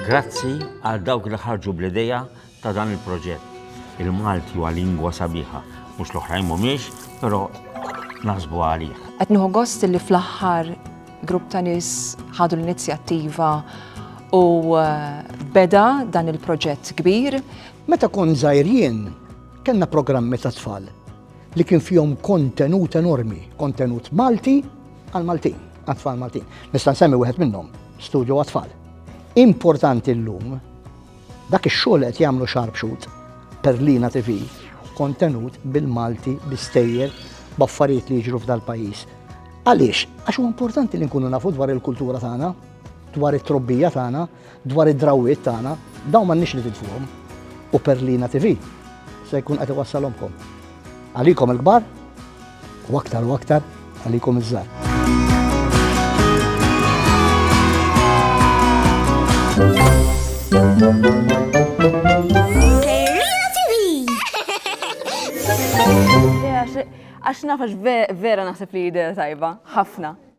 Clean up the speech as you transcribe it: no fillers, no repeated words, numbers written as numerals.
Grazzi għal dawk li ħarġu bl-idea ta' dan il-proġett. Il-Malti huwa lingwa sabiħa, mhux l-oħrajn mhumiex, però naħsbu għalih. Qed nieħu gost li fl-aħħar grupp ta' nies ħadu l-inizjattiva u beda dan il-proġett kbir. Meta kon żgħirien, kellna programmi ta' tfal li kien fihom kontenut enormi, kontenut Malti għal Maltin, għat-tfal Maltin. Nista' nsemmi wieħed minnhom, studju għat-tfal. Importanti llum, dak ix-xogħol qed jagħmlu Sharpshoot per Lina TV, kontenut bil-Malti, bistejjer, b'affarijiet li jiġru f'dal pajjiż. Għaliex? Għax huwa importanti li nkunu nafu dwar il-kultura tagħna, dwar it-trobbija tagħna, dwar id-drawwiet tagħna, dawn m'għandniex nitidfuhom. U per Lina TV se jkun qed iwassalhomkom. Għalikom il-kbar u aktar għalikom iż-żgħar. Għax nafax vera naħseb li idea tajba, ħafna.